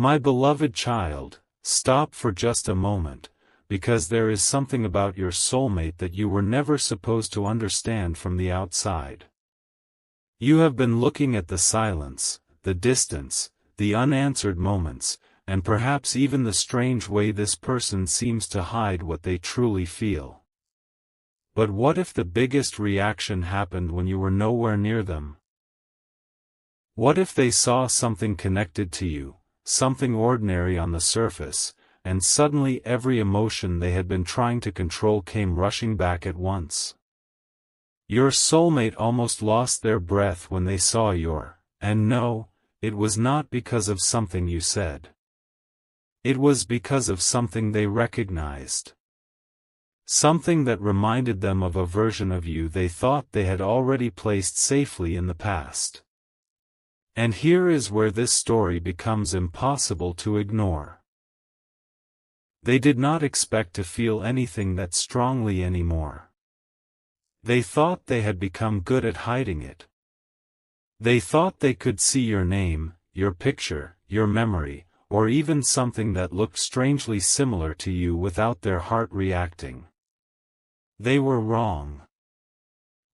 My beloved child, stop for just a moment, because there is something about your soulmate that you were never supposed to understand from the outside. You have been looking at the silence, the distance, the unanswered moments, and perhaps even the strange way this person seems to hide what they truly feel. But what if the biggest reaction happened when you were nowhere near them? What if they saw something connected to you, something ordinary on the surface, and suddenly every emotion they had been trying to control came rushing back at once? Your soulmate almost lost their breath when they saw and no, it was not because of something you said. It was because of something they recognized. Something that reminded them of a version of you they thought they had already placed safely in the past. And here is where this story becomes impossible to ignore. They did not expect to feel anything that strongly anymore. They thought they had become good at hiding it. They thought they could see your name, your picture, your memory, or even something that looked strangely similar to you without their heart reacting. They were wrong.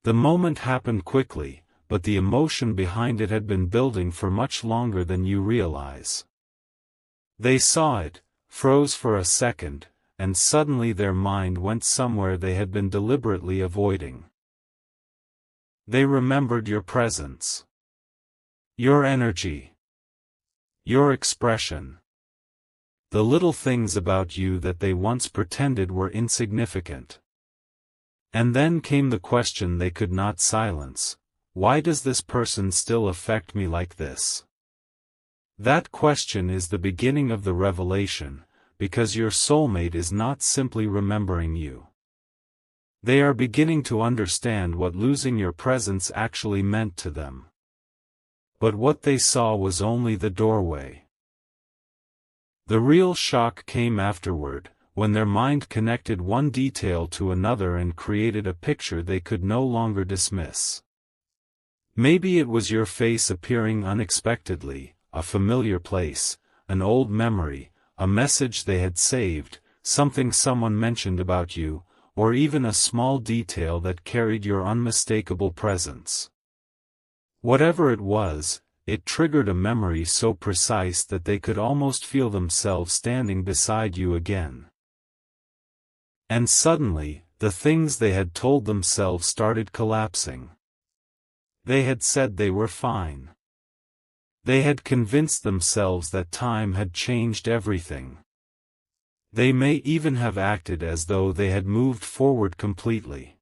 The moment happened quickly, but the emotion behind it had been building for much longer than you realize. They saw it, froze for a second, and suddenly their mind went somewhere they had been deliberately avoiding. They remembered your presence. Your energy. Your expression. The little things about you that they once pretended were insignificant. And then came the question they could not silence: why does this person still affect me like this? That question is the beginning of the revelation, because your soulmate is not simply remembering you. They are beginning to understand what losing your presence actually meant to them. But what they saw was only the doorway. The real shock came afterward, when their mind connected one detail to another and created a picture they could no longer dismiss. Maybe it was your face appearing unexpectedly, a familiar place, an old memory, a message they had saved, something someone mentioned about you, or even a small detail that carried your unmistakable presence. Whatever it was, it triggered a memory so precise that they could almost feel themselves standing beside you again. And suddenly, the things they had told themselves started collapsing. They had said they were fine. They had convinced themselves that time had changed everything. They may even have acted as though they had moved forward completely.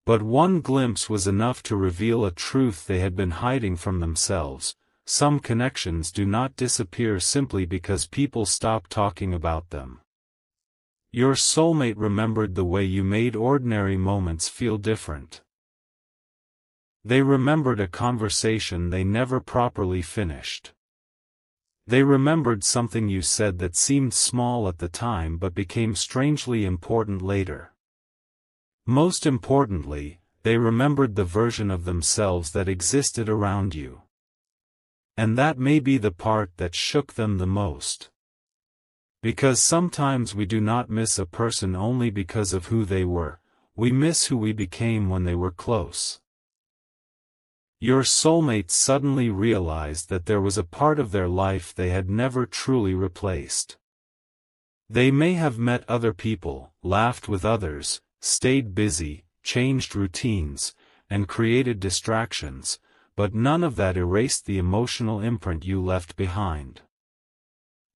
But one glimpse was enough to reveal a truth they had been hiding from themselves: some connections do not disappear simply because people stop talking about them. Your soulmate remembered the way you made ordinary moments feel different. They remembered a conversation they never properly finished. They remembered something you said that seemed small at the time but became strangely important later. Most importantly, they remembered the version of themselves that existed around you. And that may be the part that shook them the most. Because sometimes we do not miss a person only because of who they were, we miss who we became when they were close. Your soulmate suddenly realized that there was a part of their life they had never truly replaced. They may have met other people, laughed with others, stayed busy, changed routines, and created distractions, but none of that erased the emotional imprint you left behind.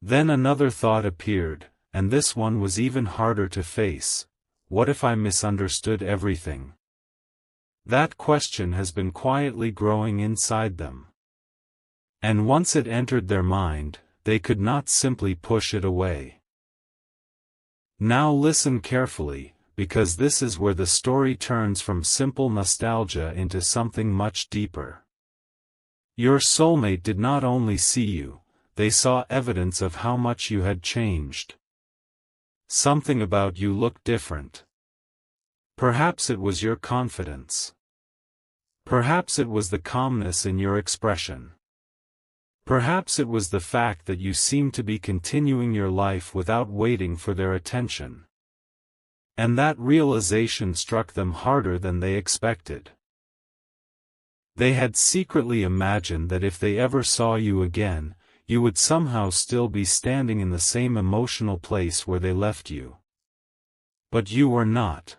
Then another thought appeared, and this one was even harder to face: what if I misunderstood everything? That question has been quietly growing inside them. And once it entered their mind, they could not simply push it away. Now listen carefully, because this is where the story turns from simple nostalgia into something much deeper. Your soulmate did not only see you, they saw evidence of how much you had changed. Something about you looked different. Perhaps it was your confidence. Perhaps it was the calmness in your expression. Perhaps it was the fact that you seemed to be continuing your life without waiting for their attention. And that realization struck them harder than they expected. They had secretly imagined that if they ever saw you again, you would somehow still be standing in the same emotional place where they left you. But you were not.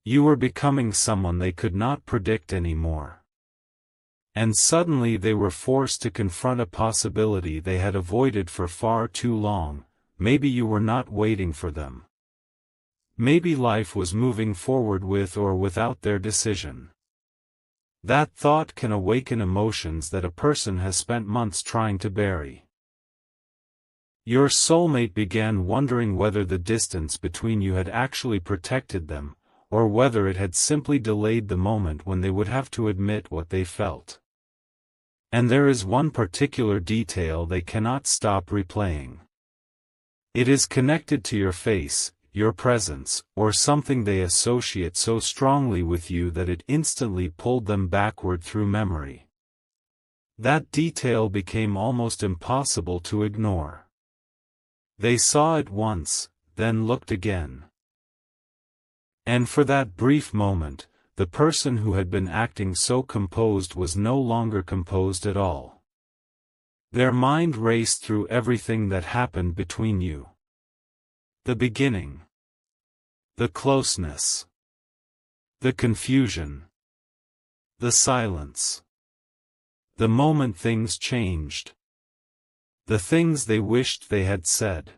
You were becoming someone they could not predict anymore. And suddenly they were forced to confront a possibility they had avoided for far too long. Maybe you were not waiting for them. Maybe life was moving forward with or without their decision. That thought can awaken emotions that a person has spent months trying to bury. Your soulmate began wondering whether the distance between you had actually protected them, or whether it had simply delayed the moment when they would have to admit what they felt. And there is one particular detail they cannot stop replaying. It is connected to your face, your presence, or something they associate so strongly with you that it instantly pulled them backward through memory. That detail became almost impossible to ignore. They saw it once, then looked again. And for that brief moment, the person who had been acting so composed was no longer composed at all. Their mind raced through everything that happened between you. The beginning. The closeness. The confusion. The silence. The moment things changed. The things they wished they had said.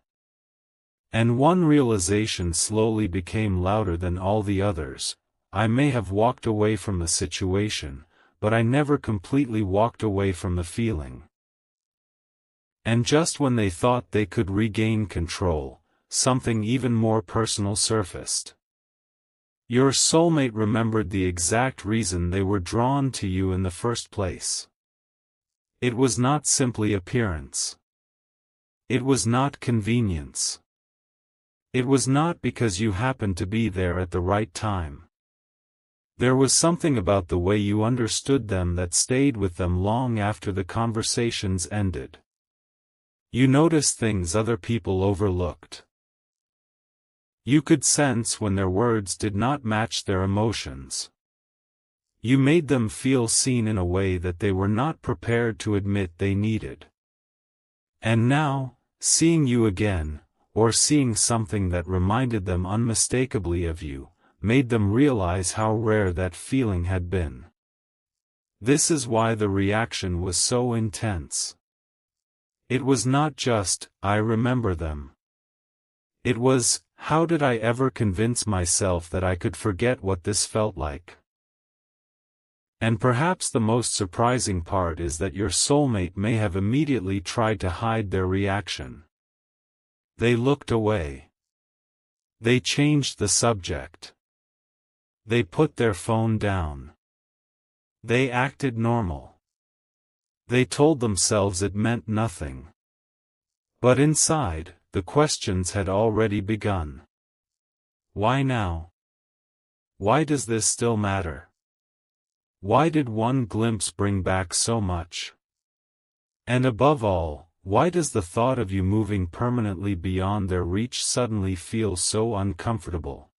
And one realization slowly became louder than all the others. I may have walked away from the situation, but I never completely walked away from the feeling. And just when they thought they could regain control, something even more personal surfaced. Your soulmate remembered the exact reason they were drawn to you in the first place. It was not simply appearance. It was not convenience. It was not because you happened to be there at the right time. There was something about the way you understood them that stayed with them long after the conversations ended. You noticed things other people overlooked. You could sense when their words did not match their emotions. You made them feel seen in a way that they were not prepared to admit they needed. And now, seeing you again, or seeing something that reminded them unmistakably of you, made them realize how rare that feeling had been. This is why the reaction was so intense. It was not just, I remember them. It was, how did I ever convince myself that I could forget what this felt like? And perhaps the most surprising part is that your soulmate may have immediately tried to hide their reaction. They looked away. They changed the subject. They put their phone down. They acted normal. They told themselves it meant nothing. But inside, the questions had already begun. Why now? Why does this still matter? Why did one glimpse bring back so much? And above all, why does the thought of you moving permanently beyond their reach suddenly feel so uncomfortable?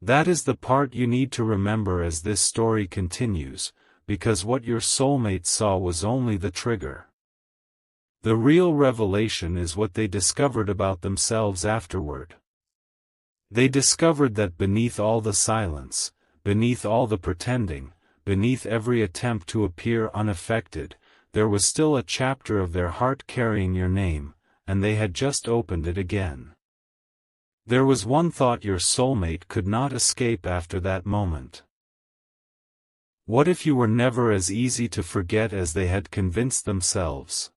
That is the part you need to remember as this story continues, because what your soulmate saw was only the trigger. The real revelation is what they discovered about themselves afterward. They discovered that beneath all the silence, beneath all the pretending, beneath every attempt to appear unaffected, there was still a chapter of their heart carrying your name, and they had just opened it again. There was one thought your soulmate could not escape after that moment. What if you were never as easy to forget as they had convinced themselves?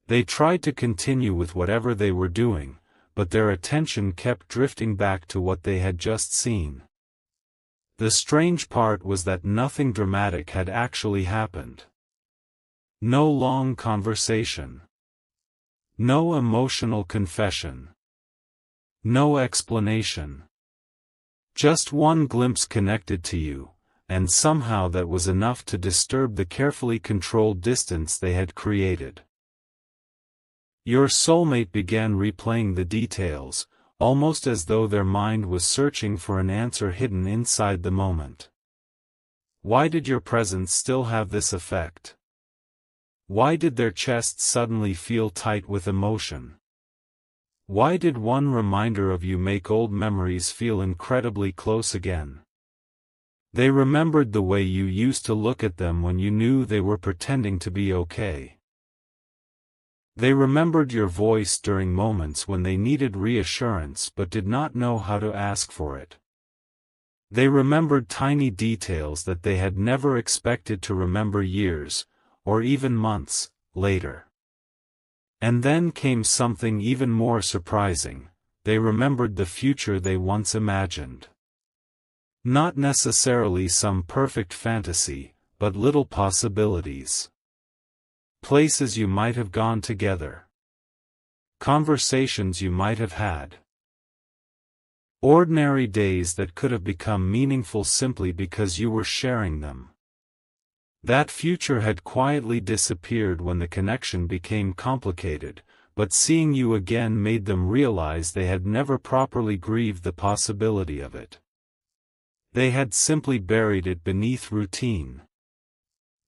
They tried to continue with whatever they were doing, but their attention kept drifting back to what they had just seen. The strange part was that nothing dramatic had actually happened. No long conversation. No emotional confession. No explanation. Just one glimpse connected to you, and somehow that was enough to disturb the carefully controlled distance they had created. Your soulmate began replaying the details, almost as though their mind was searching for an answer hidden inside the moment. Why did your presence still have this effect? Why did their chests suddenly feel tight with emotion? Why did one reminder of you make old memories feel incredibly close again? They remembered the way you used to look at them when you knew they were pretending to be okay. They remembered your voice during moments when they needed reassurance but did not know how to ask for it. They remembered tiny details that they had never expected to remember years, or even months, later. And then came something even more surprising: they remembered the future they once imagined. Not necessarily some perfect fantasy, but little possibilities. Places you might have gone together. Conversations you might have had. Ordinary days that could have become meaningful simply because you were sharing them. That future had quietly disappeared when the connection became complicated, but seeing you again made them realize they had never properly grieved the possibility of it. They had simply buried it beneath routine.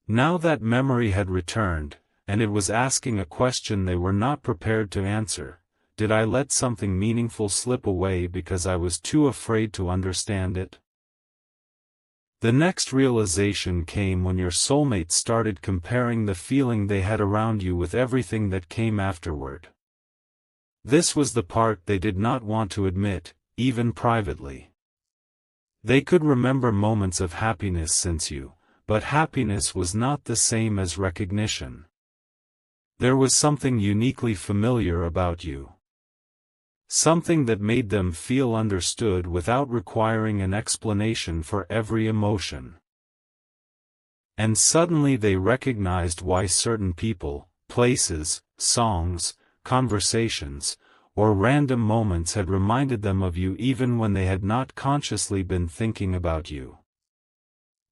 Now that memory had returned, and it was asking a question they were not prepared to answer: did I let something meaningful slip away because I was too afraid to understand it? The next realization came when your soulmate started comparing the feeling they had around you with everything that came afterward. This was the part they did not want to admit, even privately. They could remember moments of happiness since you, but happiness was not the same as recognition. There was something uniquely familiar about you. Something that made them feel understood without requiring an explanation for every emotion. And suddenly they recognized why certain people, places, songs, conversations, or random moments had reminded them of you even when they had not consciously been thinking about you.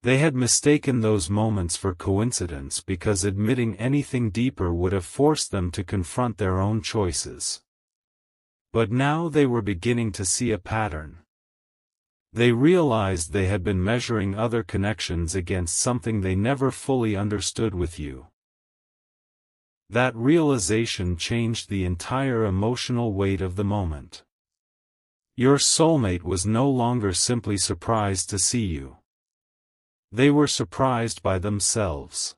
They had mistaken those moments for coincidence because admitting anything deeper would have forced them to confront their own choices. But now they were beginning to see a pattern. They realized they had been measuring other connections against something they never fully understood with you. That realization changed the entire emotional weight of the moment. Your soulmate was no longer simply surprised to see you. They were surprised by themselves.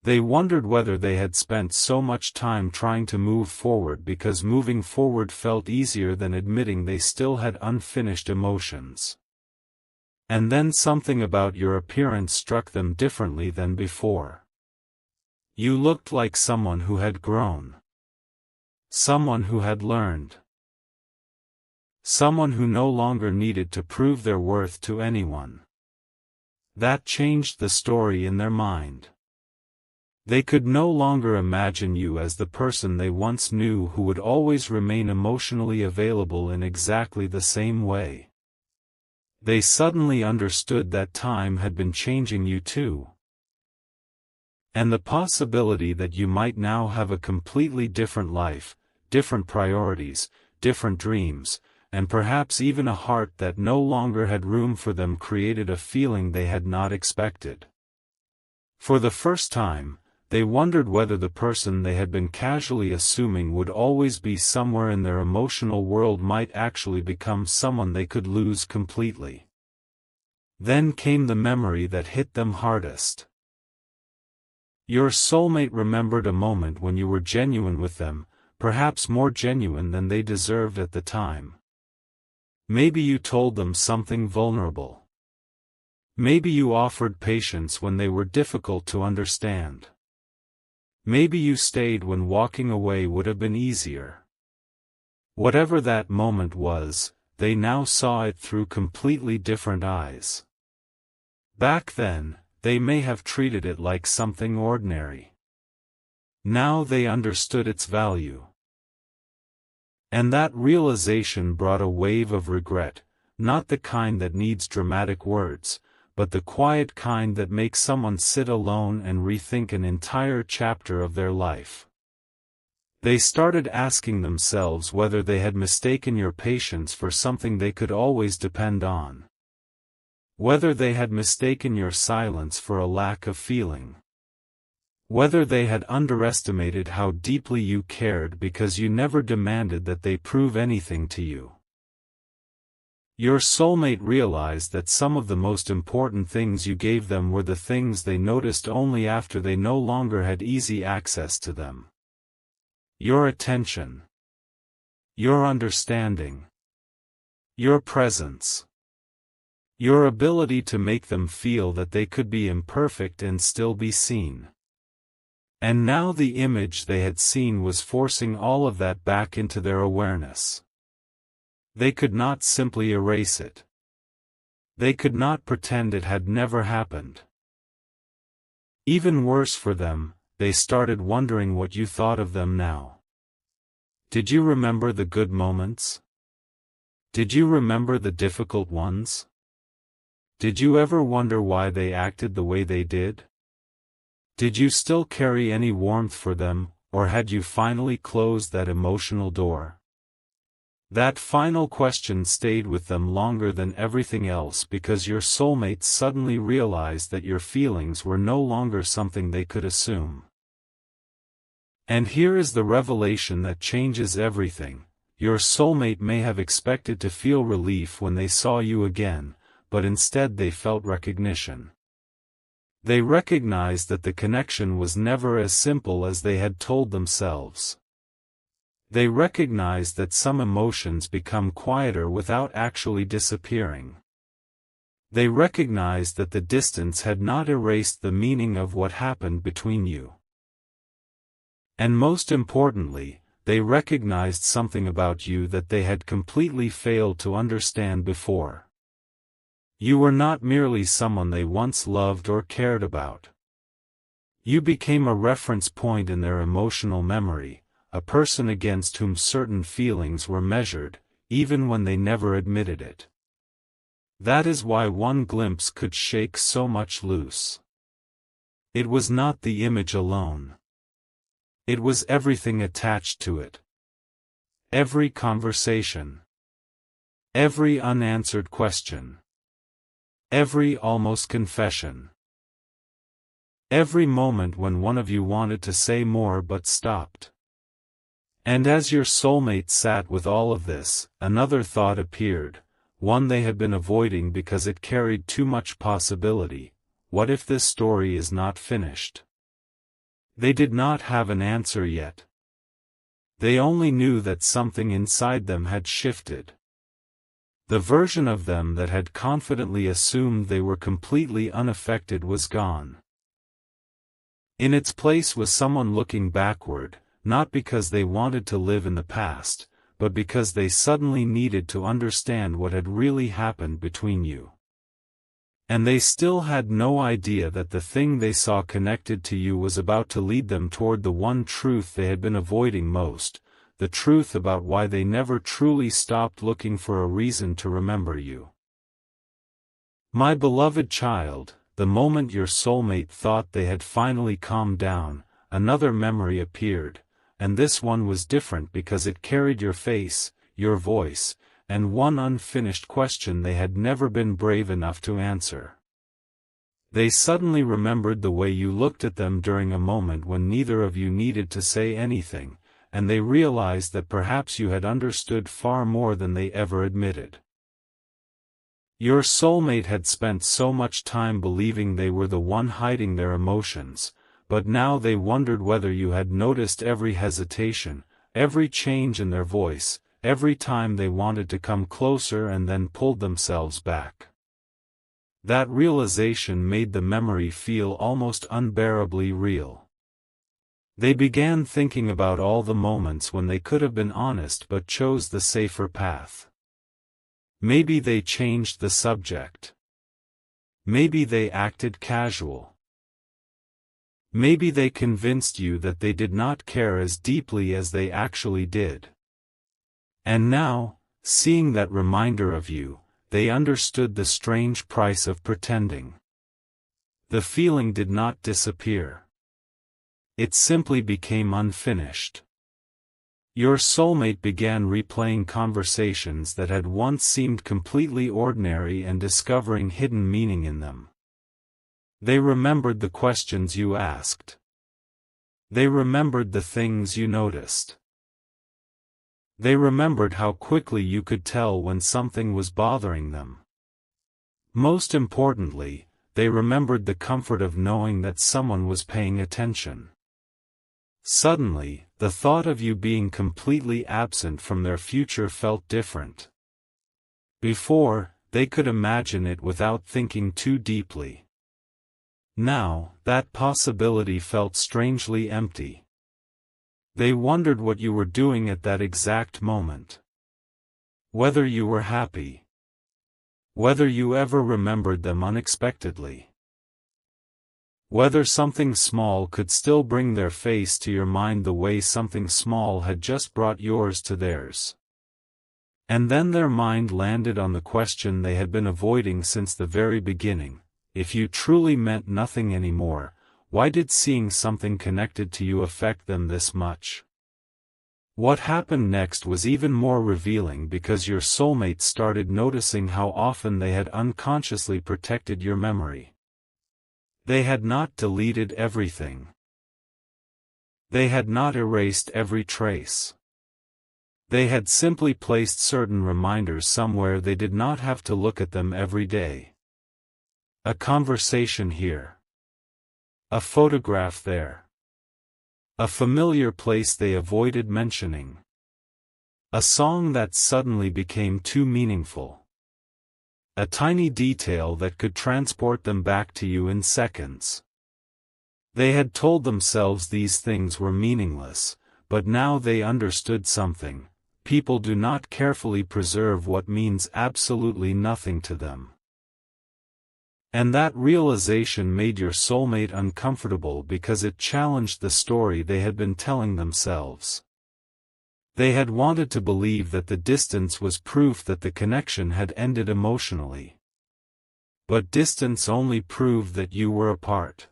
They wondered whether they had spent so much time trying to move forward because moving forward felt easier than admitting they still had unfinished emotions. And then something about your appearance struck them differently than before. You looked like someone who had grown. Someone who had learned. Someone who no longer needed to prove their worth to anyone. That changed the story in their mind. They could no longer imagine you as the person they once knew who would always remain emotionally available in exactly the same way. They suddenly understood that time had been changing you too. And the possibility that you might now have a completely different life, different priorities, different dreams, and perhaps even a heart that no longer had room for them created a feeling they had not expected. For the first time, they wondered whether the person they had been casually assuming would always be somewhere in their emotional world might actually become someone they could lose completely. Then came the memory that hit them hardest. Your soulmate remembered a moment when you were genuine with them, perhaps more genuine than they deserved at the time. Maybe you told them something vulnerable. Maybe you offered patience when they were difficult to understand. Maybe you stayed when walking away would have been easier. Whatever that moment was, they now saw it through completely different eyes. Back then, they may have treated it like something ordinary. Now they understood its value. And that realization brought a wave of regret, not the kind that needs dramatic words, but the quiet kind that makes someone sit alone and rethink an entire chapter of their life. They started asking themselves whether they had mistaken your patience for something they could always depend on. Whether they had mistaken your silence for a lack of feeling. Whether they had underestimated how deeply you cared because you never demanded that they prove anything to you. Your soulmate realized that some of the most important things you gave them were the things they noticed only after they no longer had easy access to them. Your attention. Your understanding. Your presence. Your ability to make them feel that they could be imperfect and still be seen. And now the image they had seen was forcing all of that back into their awareness. They could not simply erase it. They could not pretend it had never happened. Even worse for them, they started wondering what you thought of them now. Did you remember the good moments? Did you remember the difficult ones? Did you ever wonder why they acted the way they did? Did you still carry any warmth for them, or had you finally closed that emotional door? That final question stayed with them longer than everything else because your soulmates suddenly realized that your feelings were no longer something they could assume. And here is the revelation that changes everything. Your soulmate may have expected to feel relief when they saw you again, but instead they felt recognition. They recognized that the connection was never as simple as they had told themselves. They recognized that some emotions become quieter without actually disappearing. They recognized that the distance had not erased the meaning of what happened between you. And most importantly, they recognized something about you that they had completely failed to understand before. You were not merely someone they once loved or cared about. You became a reference point in their emotional memory, a person against whom certain feelings were measured, even when they never admitted it. That is why one glimpse could shake so much loose. It was not the image alone. It was everything attached to it. Every conversation. Every unanswered question. Every almost confession. Every moment when one of you wanted to say more but stopped. And as your soulmate sat with all of this, another thought appeared, one they had been avoiding because it carried too much possibility. What if this story is not finished? They did not have an answer yet. They only knew that something inside them had shifted. The version of them that had confidently assumed they were completely unaffected was gone. In its place was someone looking backward, not because they wanted to live in the past, but because they suddenly needed to understand what had really happened between you. And they still had no idea that the thing they saw connected to you was about to lead them toward the one truth they had been avoiding most, the truth about why they never truly stopped looking for a reason to remember you. My beloved child, the moment your soulmate thought they had finally calmed down, another memory appeared, and this one was different because it carried your face, your voice, and one unfinished question they had never been brave enough to answer. They suddenly remembered the way you looked at them during a moment when neither of you needed to say anything, and they realized that perhaps you had understood far more than they ever admitted. Your soulmate had spent so much time believing they were the one hiding their emotions, but now they wondered whether you had noticed every hesitation, every change in their voice, every time they wanted to come closer and then pulled themselves back. That realization made the memory feel almost unbearably real. They began thinking about all the moments when they could have been honest but chose the safer path. Maybe they changed the subject. Maybe they acted casual. Maybe they convinced you that they did not care as deeply as they actually did. And now, seeing that reminder of you, they understood the strange price of pretending. The feeling did not disappear. It simply became unfinished. Your soulmate began replaying conversations that had once seemed completely ordinary and discovering hidden meaning in them. They remembered the questions you asked. They remembered the things you noticed. They remembered how quickly you could tell when something was bothering them. Most importantly, they remembered the comfort of knowing that someone was paying attention. Suddenly, the thought of you being completely absent from their future felt different. Before, they could imagine it without thinking too deeply. Now, that possibility felt strangely empty. They wondered what you were doing at that exact moment. Whether you were happy. Whether you ever remembered them unexpectedly. Whether something small could still bring their face to your mind the way something small had just brought yours to theirs. And then their mind landed on the question they had been avoiding since the very beginning: if you truly meant nothing anymore, why did seeing something connected to you affect them this much? What happened next was even more revealing because your soulmate started noticing how often they had unconsciously protected your memory. They had not deleted everything. They had not erased every trace. They had simply placed certain reminders somewhere they did not have to look at them every day. A conversation here. A photograph there. A familiar place they avoided mentioning. A song that suddenly became too meaningful. A tiny detail that could transport them back to you in seconds. They had told themselves these things were meaningless, but now they understood something: people do not carefully preserve what means absolutely nothing to them. And that realization made your soulmate uncomfortable because it challenged the story they had been telling themselves. They had wanted to believe that the distance was proof that the connection had ended emotionally. But distance only proved that you were apart.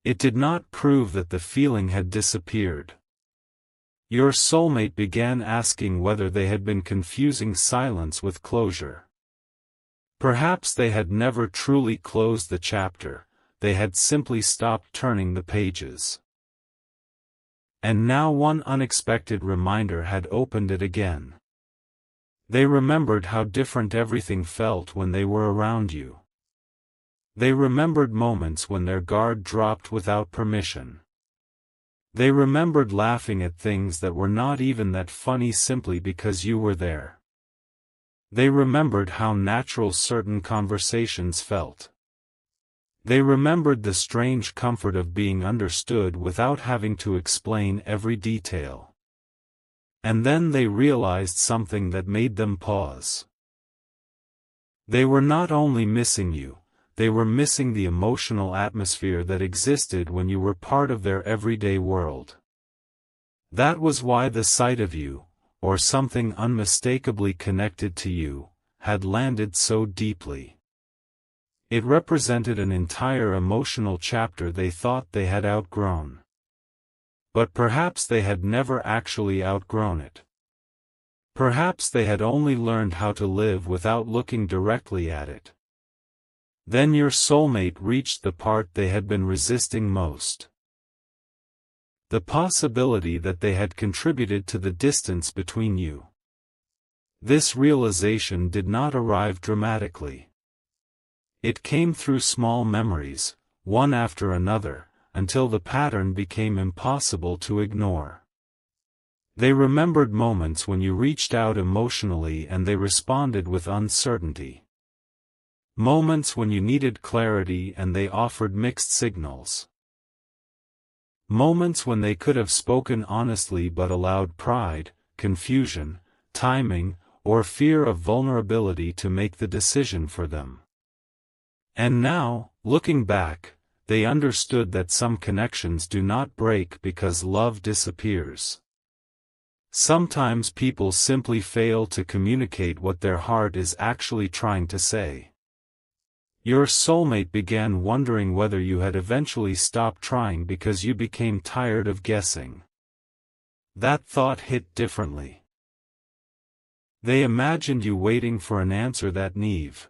It did not prove that the feeling had disappeared. Your soulmate began asking whether they had been confusing silence with closure. Perhaps they had never truly closed the chapter, they had simply stopped turning the pages. And now one unexpected reminder had opened it again. They remembered how different everything felt when they were around you. They remembered moments when their guard dropped without permission. They remembered laughing at things that were not even that funny simply because you were there. They remembered how natural certain conversations felt. They remembered the strange comfort of being understood without having to explain every detail. And then they realized something that made them pause. They were not only missing you, they were missing the emotional atmosphere that existed when you were part of their everyday world. That was why the sight of you, or something unmistakably connected to you, had landed so deeply. It represented an entire emotional chapter they thought they had outgrown. But perhaps they had never actually outgrown it. Perhaps they had only learned how to live without looking directly at it. Then your soulmate reached the part they had been resisting most. The possibility that they had contributed to the distance between you. This realization did not arrive dramatically. It came through small memories, one after another, until the pattern became impossible to ignore. They remembered moments when you reached out emotionally and they responded with uncertainty. Moments when you needed clarity and they offered mixed signals. Moments when they could have spoken honestly but allowed pride, confusion, timing, or fear of vulnerability to make the decision for them. And now, looking back, they understood that some connections do not break because love disappears. Sometimes people simply fail to communicate what their heart is actually trying to say. Your soulmate began wondering whether you had eventually stopped trying because you became tired of guessing. That thought hit differently. They imagined you waiting for an answer that never